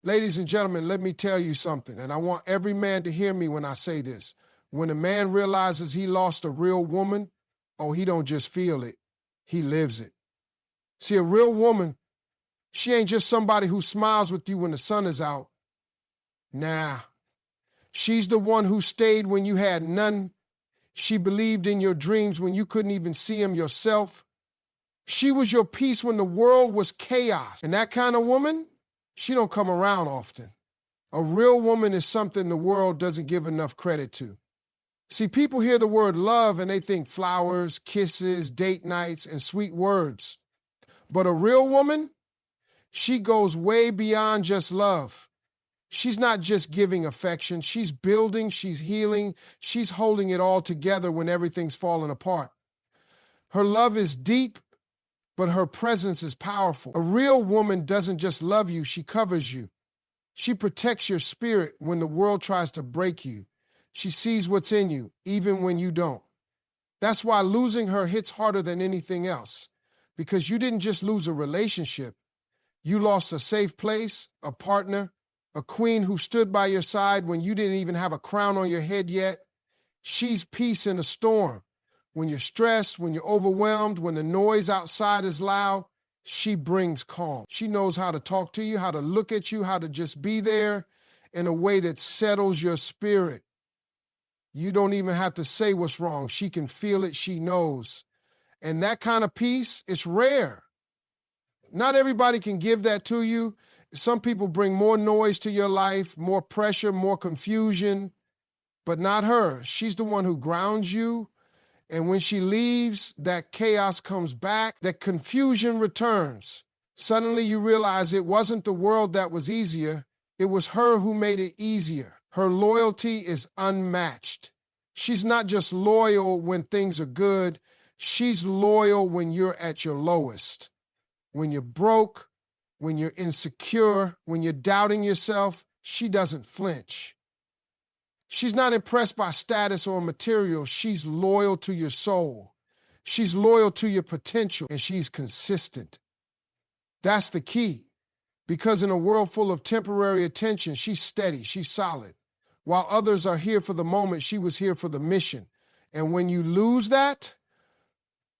Ladies and gentlemen, let me tell you something, and I want every man to hear me when I say this. When a man realizes he lost a real woman, oh, he don't just feel it, he lives it. See, a real woman, she ain't just somebody who smiles with you when the sun is out. Nah, she's the one who stayed when you had none. She believed in your dreams when you couldn't even see them yourself. She was your peace when the world was chaos. And that kind of woman, she don't come around often. A real woman is something the world doesn't give enough credit to. See, people hear the word love and they think flowers, kisses, date nights, and sweet words. But a real woman, she goes way beyond just love. She's not just giving affection, she's building, she's healing, she's holding it all together when everything's falling apart. Her love is deep, but her presence is powerful. A real woman doesn't just love you, she covers you. She protects your spirit when the world tries to break you. She sees what's in you, even when you don't. That's why losing her hits harder than anything else, because you didn't just lose a relationship. You lost a safe place, a partner, a queen who stood by your side when you didn't even have a crown on your head yet. She's peace in a storm. When you're stressed, when you're overwhelmed, when the noise outside is loud, she brings calm. She knows how to talk to you, how to look at you, how to just be there in a way that settles your spirit. You don't even have to say what's wrong. She can feel it, she knows. And that kind of peace, it's rare. Not everybody can give that to you. Some people bring more noise to your life, more pressure, more confusion, but not her. She's the one who grounds you. And when she leaves, that chaos comes back, that confusion returns. Suddenly you realize it wasn't the world that was easier, it was her who made it easier. Her loyalty is unmatched. She's not just loyal when things are good, she's loyal when you're at your lowest. When you're broke, when you're insecure, when you're doubting yourself, she doesn't flinch. She's not impressed by status or material. She's loyal to your soul. She's loyal to your potential, and she's consistent. That's the key, because in a world full of temporary attention, she's steady, she's solid. While others are here for the moment, she was here for the mission. And when you lose that,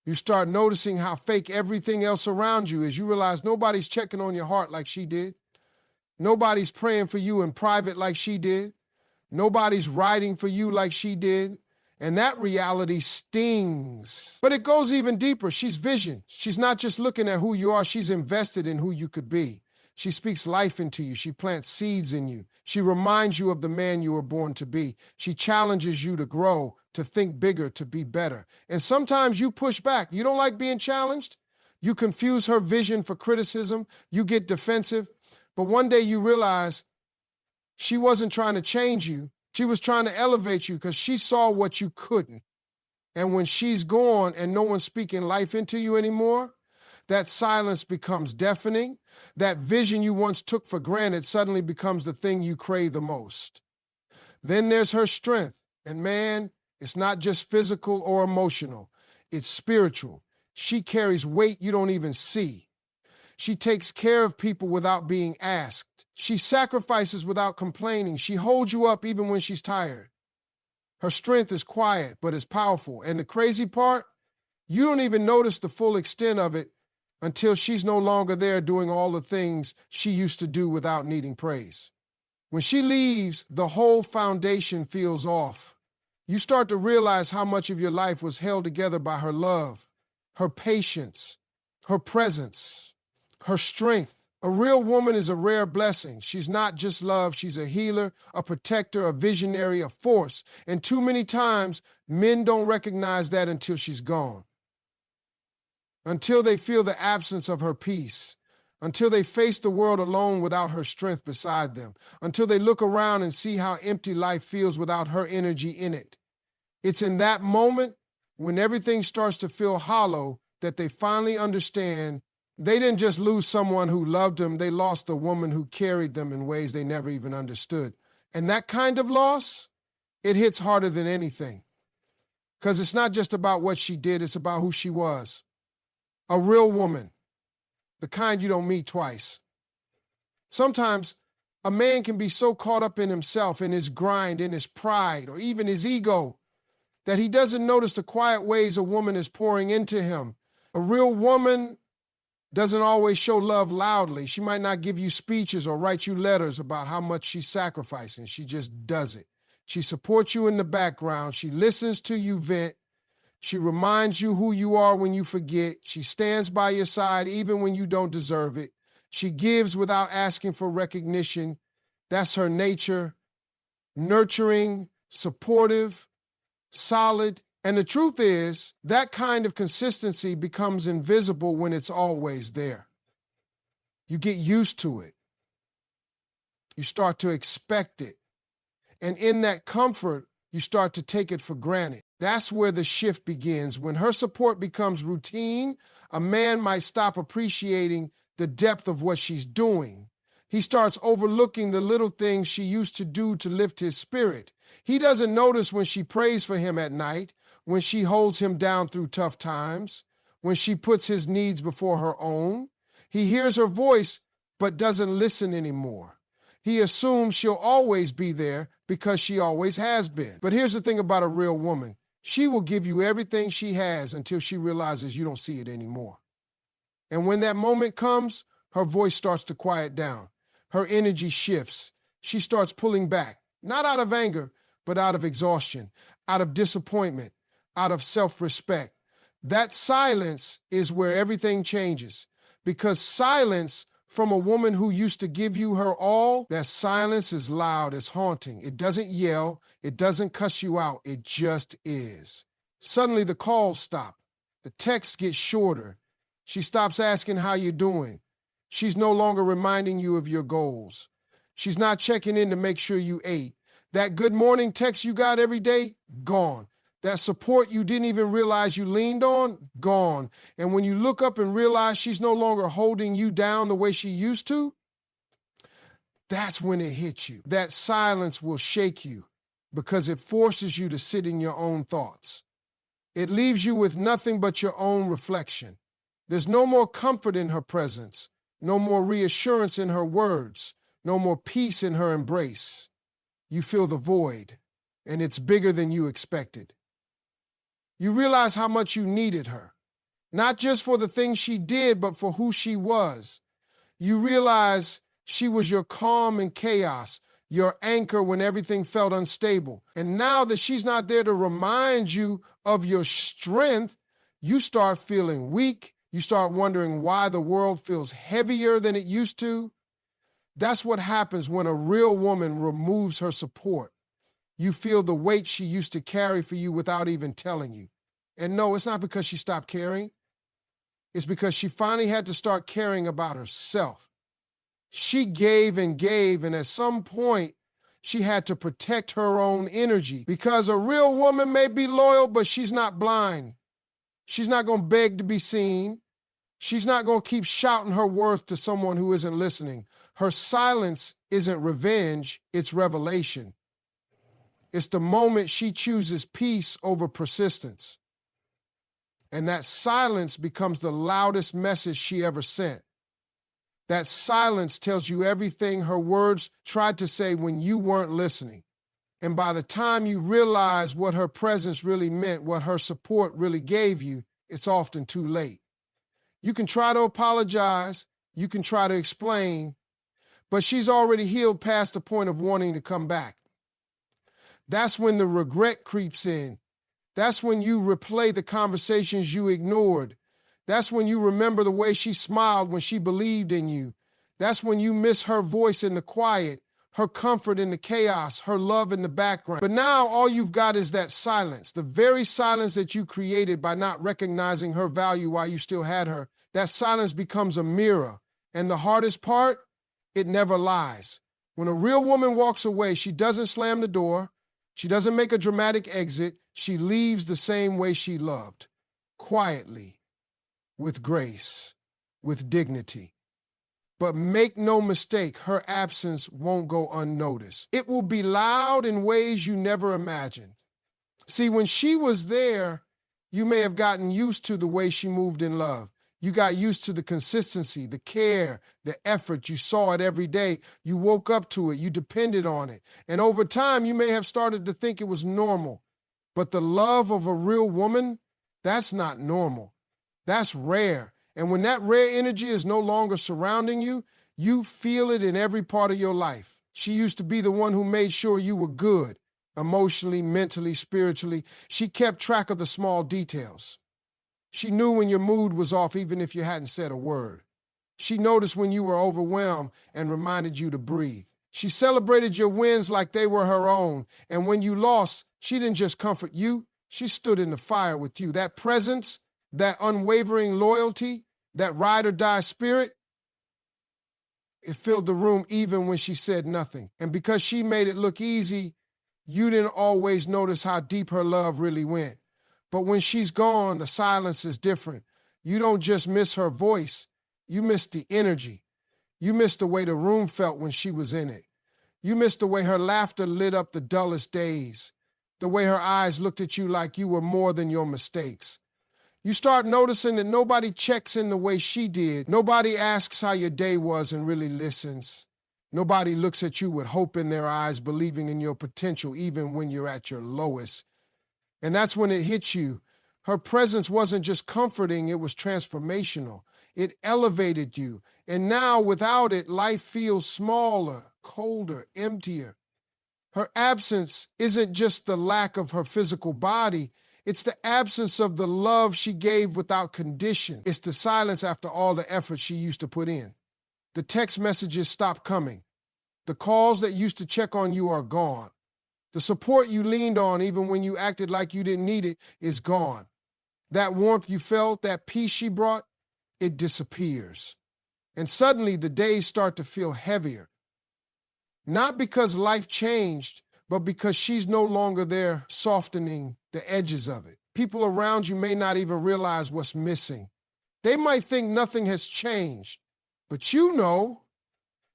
you start noticing how fake everything else around you is. You realize nobody's checking on your heart like she did. Nobody's praying for you in private like she did. Nobody's riding for you like she did. And that reality stings. But it goes even deeper. She's vision. She's not just looking at who you are. She's invested in who you could be. She speaks life into you. She plants seeds in you. She reminds you of the man you were born to be. She challenges you to grow, to think bigger, to be better. And sometimes you push back. You don't like being challenged. You confuse her vision for criticism. You get defensive. But one day you realize she wasn't trying to change you. She was trying to elevate you because she saw what you couldn't. And when she's gone and no one's speaking life into you anymore, that silence becomes deafening. That vision you once took for granted suddenly becomes the thing you crave the most. Then there's her strength. And man, it's not just physical or emotional. It's spiritual. She carries weight you don't even see. She takes care of people without being asked. She sacrifices without complaining. She holds you up even when she's tired. Her strength is quiet, but it's powerful. And the crazy part, you don't even notice the full extent of it until she's no longer there doing all the things she used to do without needing praise. When she leaves, the whole foundation feels off. You start to realize how much of your life was held together by her love, her patience, her presence, her strength. A real woman is a rare blessing. She's not just love, she's a healer, a protector, a visionary, a force. And too many times, men don't recognize that until she's gone. Until they feel the absence of her peace. Until they face the world alone without her strength beside them. Until they look around and see how empty life feels without her energy in it. It's in that moment, when everything starts to feel hollow, that they finally understand they didn't just lose someone who loved them, they lost the woman who carried them in ways they never even understood. And that kind of loss, it hits harder than anything. Because it's not just about what she did, it's about who she was. A real woman, the kind you don't meet twice. Sometimes A man can be so caught up in himself, in his grind, in his pride, or even his ego, that he doesn't notice the quiet ways a woman is pouring into him. A real woman doesn't always show love loudly. She might not give you speeches or write you letters about how much she's sacrificing. She just does it. She supports you in the background. She listens to you vent. She reminds you who you are when you forget. She stands by your side even when you don't deserve it. She gives without asking for recognition. That's her nature. Nurturing, supportive, solid. And the truth is, that kind of consistency becomes invisible when it's always there. You get used to it. You start to expect it. And in that comfort, you start to take it for granted. That's where the shift begins. When her support becomes routine, a man might stop appreciating the depth of what she's doing. He starts overlooking the little things she used to do to lift his spirit. He doesn't notice when she prays for him at night, when she holds him down through tough times, when she puts his needs before her own. He hears her voice, but doesn't listen anymore. He assumes she'll always be there because she always has been. But here's the thing about a real woman. She will give you everything she has until she realizes you don't see it anymore. And when that moment comes, her voice starts to quiet down. Her energy shifts. She starts pulling back, not out of anger, but out of exhaustion, out of disappointment, out of self-respect. That silence is where everything changes, because silence from a woman who used to give you her all, that silence is loud, it's haunting. It doesn't yell, it doesn't cuss you out, it just is. Suddenly the calls stop, the texts get shorter. She stops asking how you're doing. She's no longer reminding you of your goals. She's not checking in to make sure you ate. That good morning text you got every day, gone. That support you didn't even realize you leaned on, gone. And when you look up and realize she's no longer holding you down the way she used to, that's when it hits you. That silence will shake you because it forces you to sit in your own thoughts. It leaves you with nothing but your own reflection. There's no more comfort in her presence, no more reassurance in her words, no more peace in her embrace. You feel the void, and it's bigger than you expected. You realize how much you needed her, not just for the things she did, but for who she was. You realize she was your calm in chaos, your anchor when everything felt unstable. And now that she's not there to remind you of your strength, you start feeling weak. You start wondering why the world feels heavier than it used to. That's what happens when a real woman removes her support. You feel the weight she used to carry for you without even telling you. And no, it's not because she stopped caring. It's because she finally had to start caring about herself. She gave, and at some point, she had to protect her own energy, because a real woman may be loyal, but she's not blind. She's not going to beg to be seen. She's not going to keep shouting her worth to someone who isn't listening. Her silence isn't revenge, it's revelation. It's the moment she chooses peace over persistence. And that silence becomes the loudest message she ever sent. That silence tells you everything her words tried to say when you weren't listening. And by the time you realize what her presence really meant, what her support really gave you, it's often too late. You can try to apologize, you can try to explain, but she's already healed past the point of wanting to come back. That's when the regret creeps in. That's when you replay the conversations you ignored. That's when you remember the way she smiled when she believed in you. That's when you miss her voice in the quiet, her comfort in the chaos, her love in the background. But now all you've got is that silence, the very silence that you created by not recognizing her value while you still had her. That silence becomes a mirror. And the hardest part, it never lies. When a real woman walks away, she doesn't slam the door. She doesn't make a dramatic exit. She leaves the same way she loved, quietly, with grace, with dignity. But make no mistake, her absence won't go unnoticed. It will be loud in ways you never imagined. See, when she was there, you may have gotten used to the way she moved in love. You got used to the consistency, the care, the effort. You saw it every day. You woke up to it. You depended on it. And over time, you may have started to think it was normal. But the love of a real woman, that's not normal. That's rare. And when that rare energy is no longer surrounding you, you feel it in every part of your life. She used to be the one who made sure you were good, emotionally, mentally, spiritually. She kept track of the small details. She knew when your mood was off, even if you hadn't said a word. She noticed when you were overwhelmed and reminded you to breathe. She celebrated your wins like they were her own. And when you lost, she didn't just comfort you, she stood in the fire with you. That presence, that unwavering loyalty, that ride or die spirit, it filled the room even when she said nothing. And because she made it look easy, you didn't always notice how deep her love really went. But when she's gone, the silence is different. You don't just miss her voice, you miss the energy. You miss the way the room felt when she was in it. You miss the way her laughter lit up the dullest days, the way her eyes looked at you like you were more than your mistakes. You start noticing that nobody checks in the way she did. Nobody asks how your day was and really listens. Nobody looks at you with hope in their eyes, believing in your potential even when you're at your lowest. And that's when it hits you. Her presence wasn't just comforting, it was transformational. It elevated you. And now without it, life feels smaller, colder, emptier. Her absence isn't just the lack of her physical body, it's the absence of the love she gave without condition. It's the silence after all the effort she used to put in. The text messages stop coming. The calls that used to check on you are gone. The support you leaned on even when you acted like you didn't need it is gone. That warmth you felt, that peace she brought, it disappears. And suddenly the days start to feel heavier. Not because life changed, but because she's no longer there softening the edges of it. People around you may not even realize what's missing. They might think nothing has changed, but you know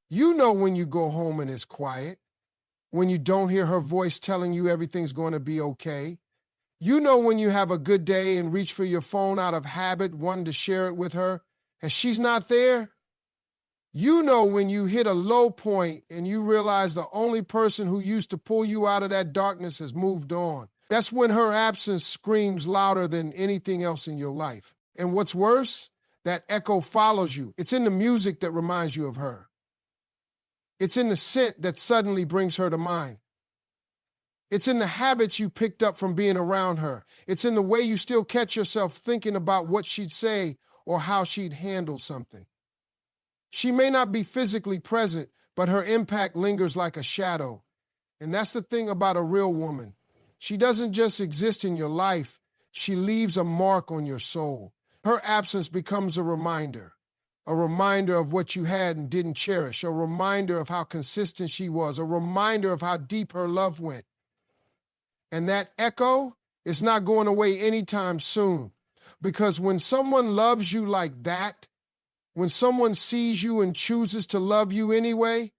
when you go home and it's quiet, when you don't hear her voice telling you everything's going to be okay. You know when you have a good day and reach for your phone out of habit, wanting to share it with her, and she's not there. You know when you hit a low point and you realize the only person who used to pull you out of that darkness has moved on. That's when her absence screams louder than anything else in your life. And what's worse, that echo follows you. It's in the music that reminds you of her. It's in the scent that suddenly brings her to mind. It's in the habits you picked up from being around her. It's in the way you still catch yourself thinking about what she'd say or how she'd handle something. She may not be physically present, but her impact lingers like a shadow. And that's the thing about a real woman. She doesn't just exist in your life, she leaves a mark on your soul. Her absence becomes a reminder of what you had and didn't cherish, a reminder of how consistent she was, a reminder of how deep her love went. And that echo is not going away anytime soon, because when someone loves you like that, when someone sees you and chooses to love you anyway,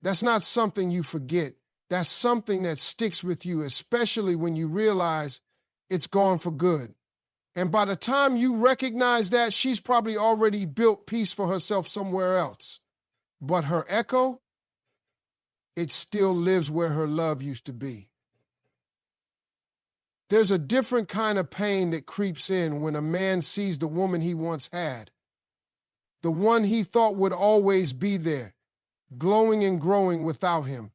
that's not something you forget. That's something that sticks with you, especially when you realize it's gone for good. And by the time you recognize that, she's probably already built peace for herself somewhere else. But her echo, it still lives where her love used to be. There's a different kind of pain that creeps in when a man sees the woman he once had, the one he thought would always be there, glowing and growing without him.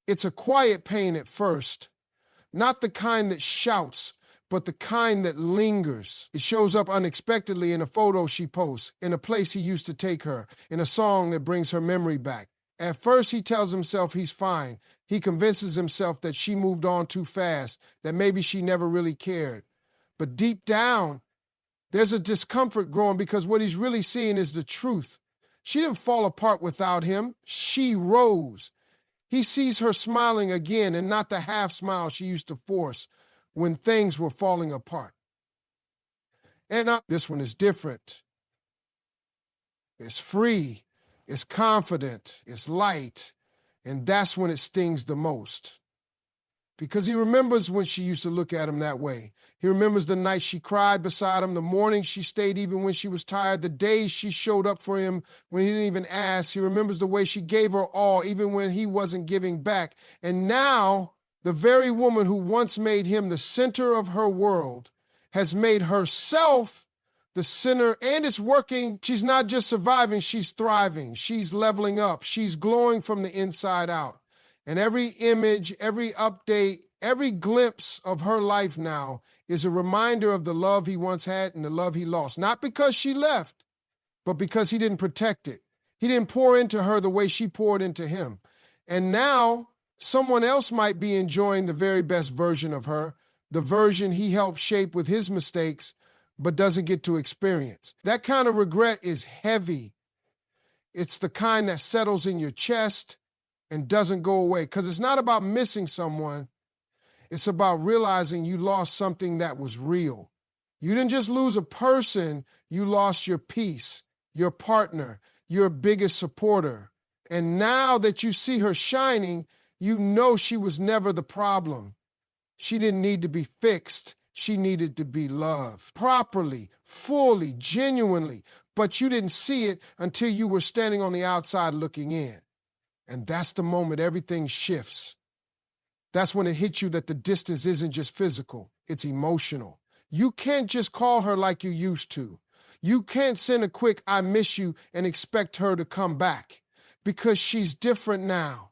It's a quiet pain at first, not the kind that shouts, but the kind that lingers. It shows up unexpectedly in a photo she posts, in a place he used to take her, in a song that brings her memory back. At first, he tells himself he's fine. He convinces himself that she moved on too fast, that maybe she never really cared. But deep down, there's a discomfort growing because what he's really seeing is the truth. She didn't fall apart without him. She rose. He sees her smiling again and not the half smile she used to force when things were falling apart. And this one is different. It's free, it's confident, it's light, and that's when it stings the most. because he remembers when she used to look at him that way. He remembers the night she cried beside him, the morning she stayed even when she was tired, the days she showed up for him when he didn't even ask. He remembers the way she gave her all even when he wasn't giving back. And now, the very woman who once made him the center of her world has made herself the center, and it's working. She's not just surviving, she's thriving. She's leveling up. She's glowing from the inside out. And every image, every update, every glimpse of her life now is a reminder of the love he once had and the love he lost. Not because she left, but because he didn't protect it. He didn't pour into her the way she poured into him. And now someone else might be enjoying the very best version of her, the version he helped shape with his mistakes, but doesn't get to experience. That kind of regret is heavy. It's the kind that settles in your chest and doesn't go away, because it's not about missing someone. It's about realizing you lost something that was real. You didn't just lose a person, you lost your peace, your partner, your biggest supporter. And now that you see her shining, you know she was never the problem. She didn't need to be fixed. She needed to be loved properly, fully, genuinely. But you didn't see it until you were standing on the outside looking in. And that's the moment everything shifts. That's when it hits you that the distance isn't just physical, it's emotional. You can't just call her like you used to. You can't send a quick "I miss you" and expect her to come back, because she's different now.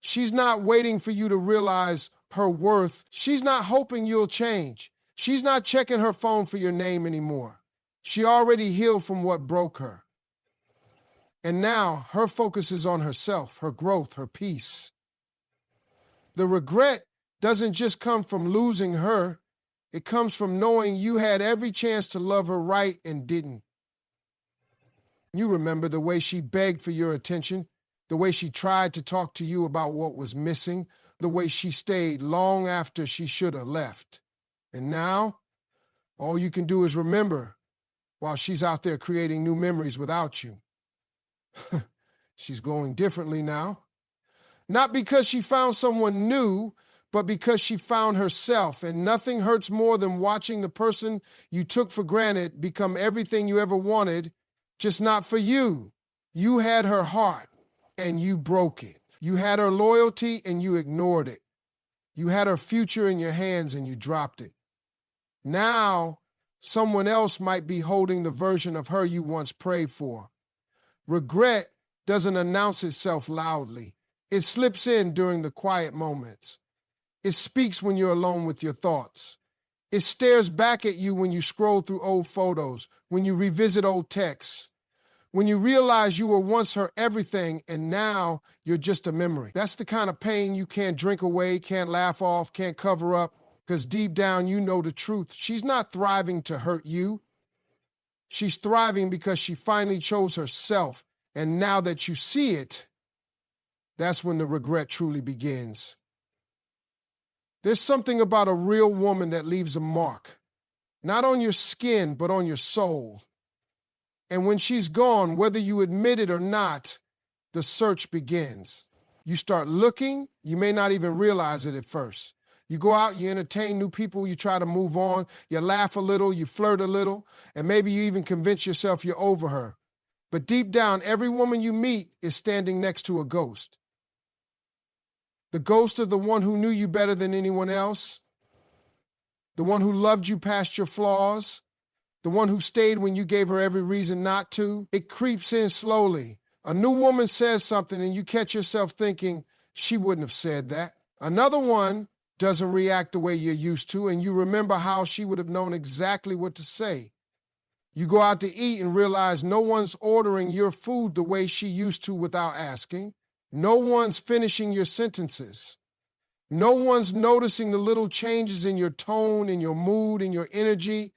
She's not waiting for you to realize her worth. She's not hoping you'll change. She's not checking her phone for your name anymore. She already healed from what broke her. And now her focus is on herself, her growth, her peace. The regret doesn't just come from losing her. It comes from knowing you had every chance to love her right and didn't. You remember the way she begged for your attention, the way she tried to talk to you about what was missing, the way she stayed long after she should have left. And now, all you can do is remember while she's out there creating new memories without you. She's glowing differently now. Not because she found someone new, but because she found herself. And nothing hurts more than watching the person you took for granted become everything you ever wanted, just not for you. You had her heart, and you broke it. You had her loyalty, and you ignored it. You had her future in your hands, and you dropped it. Now, someone else might be holding the version of her you once prayed for. Regret doesn't announce itself loudly. It slips in during the quiet moments. It speaks when you're alone with your thoughts. It stares back at you when you scroll through old photos, when you revisit old texts, when you realize you were once her everything and now you're just a memory. That's the kind of pain you can't drink away, can't laugh off, can't cover up, because deep down you know the truth. She's not thriving to hurt you. She's thriving because she finally chose herself. And now that you see it, that's when the regret truly begins. There's something about a real woman that leaves a mark, not on your skin, but on your soul. And when she's gone, whether you admit it or not, the search begins. You start looking, you may not even realize it at first. You go out, you entertain new people, you try to move on, you laugh a little, you flirt a little, and maybe you even convince yourself you're over her. But deep down, every woman you meet is standing next to a ghost. The ghost of the one who knew you better than anyone else, the one who loved you past your flaws, the one who stayed when you gave her every reason not to. It creeps in slowly. A new woman says something and you catch yourself thinking, she wouldn't have said that. Another one doesn't react the way you're used to, and you remember how she would have known exactly what to say. You go out to eat and realize no one's ordering your food the way she used to without asking. No one's finishing your sentences. No one's noticing the little changes in your tone, in your mood, in your energy.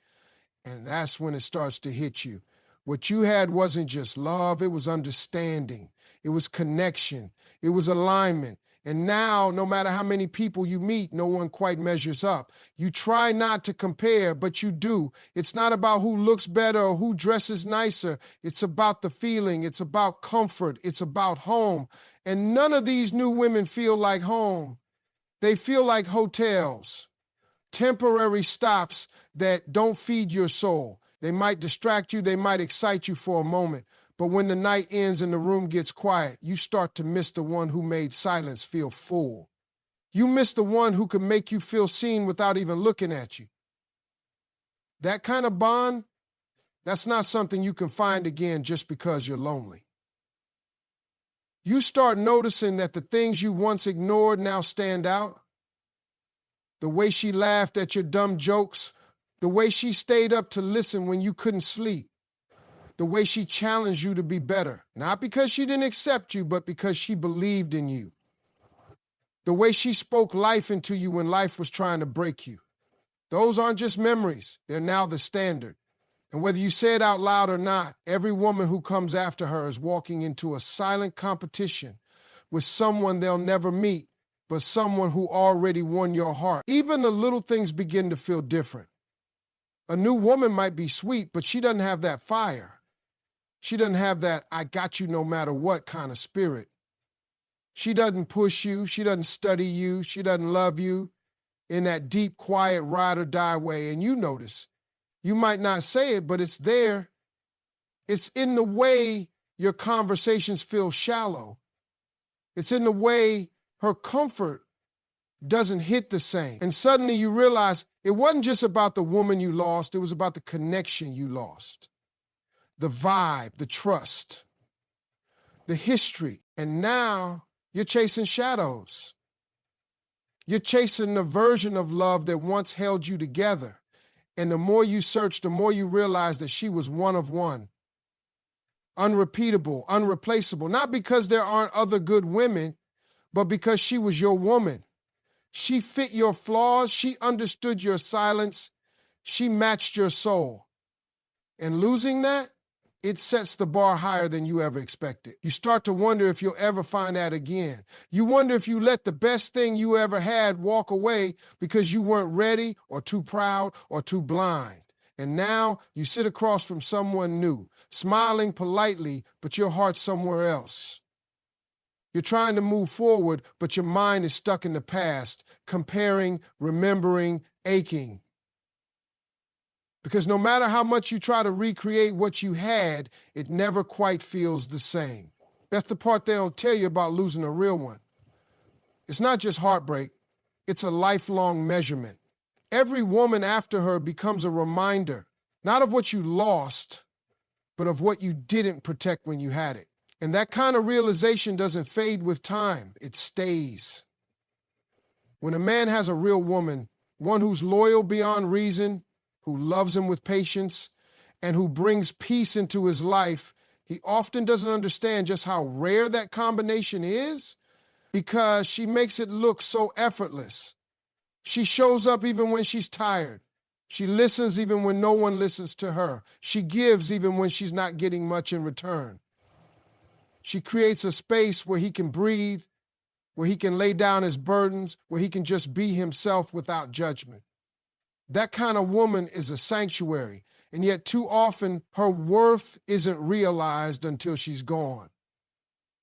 And that's when it starts to hit you. What you had wasn't just love, it was understanding. It was connection. It was alignment. And now, no matter how many people you meet, no one quite measures up. You try not to compare, but you do. It's not about who looks better or who dresses nicer. It's about the feeling. It's about comfort. It's about home. And none of these new women feel like home. They feel like hotels, temporary stops that don't feed your soul. They might distract you, they might excite you for a moment, but when the night ends and the room gets quiet, you start to miss the one who made silence feel full. You miss the one who could make you feel seen without even looking at you. That kind of bond, that's not something you can find again just because you're lonely. You start noticing that the things you once ignored now stand out. The way she laughed at your dumb jokes, the way she stayed up to listen when you couldn't sleep, the way she challenged you to be better, not because she didn't accept you, but because she believed in you. The way she spoke life into you when life was trying to break you. Those aren't just memories, they're now the standard. And whether you say it out loud or not, every woman who comes after her is walking into a silent competition with someone they'll never meet, but someone who already won your heart. Even the little things begin to feel different. A new woman might be sweet, but she doesn't have that fire. She doesn't have that I got you no matter what kind of spirit. She doesn't push you, she doesn't study you, she doesn't love you in that deep, quiet, ride or die way. And you notice, you might not say it, but it's there. It's in the way your conversations feel shallow. It's in the way her comfort doesn't hit the same. And suddenly you realize it wasn't just about the woman you lost, it was about the connection you lost. The vibe, the trust, the history. And now you're chasing shadows. You're chasing the version of love that once held you together. And the more you search, the more you realize that she was one of one. Unrepeatable, unreplaceable. Not because there aren't other good women, but because she was your woman. She fit your flaws. She understood your silence. She matched your soul. And losing that, it sets the bar higher than you ever expected. You start to wonder if you'll ever find that again. You wonder if you let the best thing you ever had walk away because you weren't ready or too proud or too blind. And now you sit across from someone new, smiling politely, but your heart's somewhere else. You're trying to move forward, but your mind is stuck in the past, comparing, remembering, aching. Because no matter how much you try to recreate what you had, it never quite feels the same. That's the part they don't tell you about losing a real one. It's not just heartbreak, it's a lifelong measurement. Every woman after her becomes a reminder, not of what you lost, but of what you didn't protect when you had it. And that kind of realization doesn't fade with time, it stays. When a man has a real woman, one who's loyal beyond reason, who loves him with patience, and who brings peace into his life, he often doesn't understand just how rare that combination is because she makes it look so effortless. She shows up even when she's tired. She listens even when no one listens to her. She gives even when she's not getting much in return. She creates a space where he can breathe, where he can lay down his burdens, where he can just be himself without judgment. That kind of woman is a sanctuary, and yet too often her worth isn't realized until she's gone.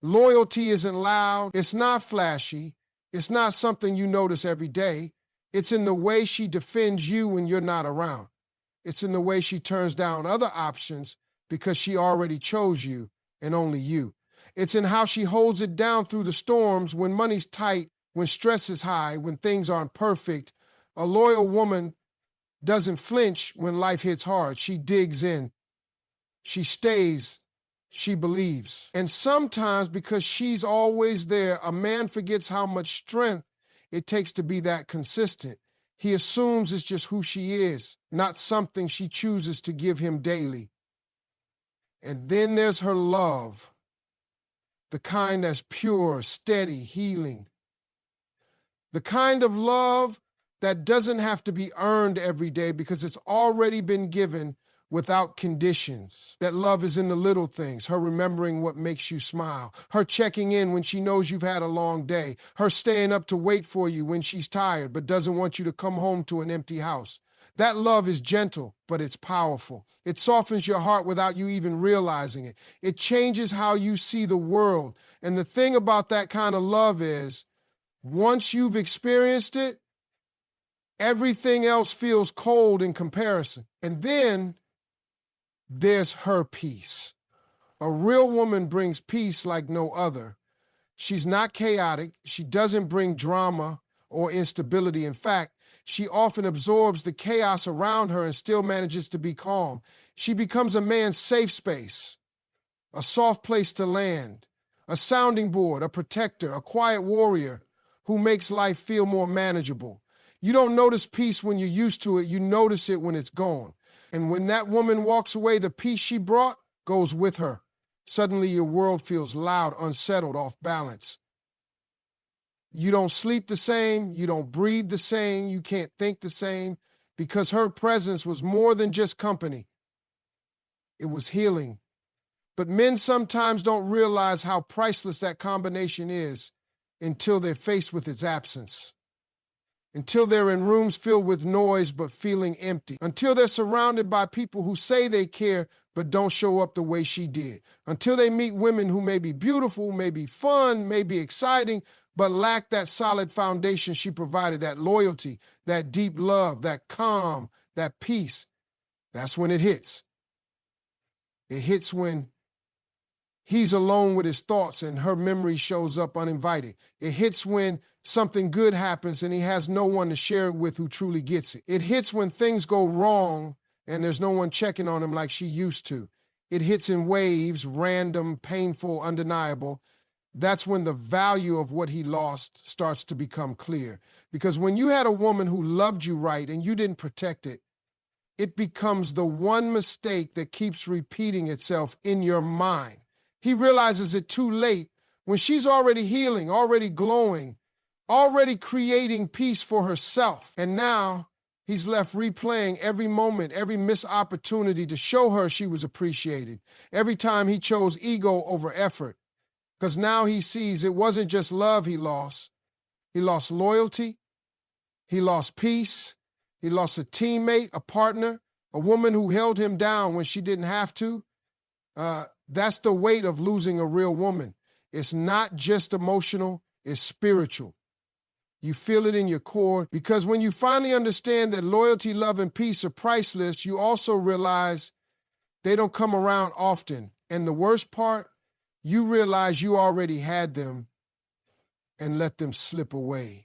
Loyalty isn't loud, it's not flashy, it's not something you notice every day. It's in the way she defends you when you're not around. It's in the way she turns down other options because she already chose you and only you. It's in how she holds it down through the storms when money's tight, when stress is high, when things aren't perfect. A loyal woman doesn't flinch when life hits hard. She digs in. She stays. She believes. And sometimes because she's always there, a man forgets how much strength it takes to be that consistent. He assumes it's just who she is, not something she chooses to give him daily. And then there's her love, the kind that's pure, steady, healing. The kind of love that doesn't have to be earned every day because it's already been given without conditions. That love is in the little things, her remembering what makes you smile, her checking in when she knows you've had a long day, her staying up to wait for you when she's tired but doesn't want you to come home to an empty house. That love is gentle, but it's powerful. It softens your heart without you even realizing it. It changes how you see the world. And the thing about that kind of love is, Once you've experienced it, everything else feels cold in comparison. And then there's her peace. A real woman brings peace like no other. She's not chaotic. She doesn't bring drama or instability. In fact, she often absorbs the chaos around her and still manages to be calm. She becomes a man's safe space, a soft place to land, a sounding board, a protector, a quiet warrior who makes life feel more manageable. You don't notice peace when you're used to it. You notice it when it's gone. And when that woman walks away, the peace she brought goes with her. Suddenly your world feels loud, unsettled, off balance. You don't sleep the same. You don't breathe the same. You can't think the same because her presence was more than just company. It was healing. But men sometimes don't realize how priceless that combination is until they're faced with its absence. Until they're in rooms filled with noise but feeling empty. Until they're surrounded by people who say they care but don't show up the way she did. Until they meet women who may be beautiful, may be fun, may be exciting, but lack that solid foundation she provided, that loyalty, that deep love, that calm, that peace. That's when it hits. It hits when he's alone with his thoughts and her memory shows up uninvited. It hits when something good happens and he has no one to share it with who truly gets it. It hits when things go wrong and there's no one checking on him like she used to. It hits in waves, random, painful, undeniable. That's when the value of what he lost starts to become clear. Because when you had a woman who loved you right and you didn't protect it, it becomes the one mistake that keeps repeating itself in your mind. He realizes it too late when she's already healing, already glowing, already creating peace for herself. And now he's left replaying every moment, every missed opportunity to show her she was appreciated. Every time he chose ego over effort. Because now he sees it wasn't just love he lost. He lost loyalty. He lost peace. He lost a teammate, a partner, a woman who held him down when she didn't have to. That's the weight of losing a real woman. It's not just emotional, it's spiritual. You feel it in your core because when you finally understand that loyalty, love, and peace are priceless, you also realize they don't come around often. And the worst part, you realize you already had them and let them slip away.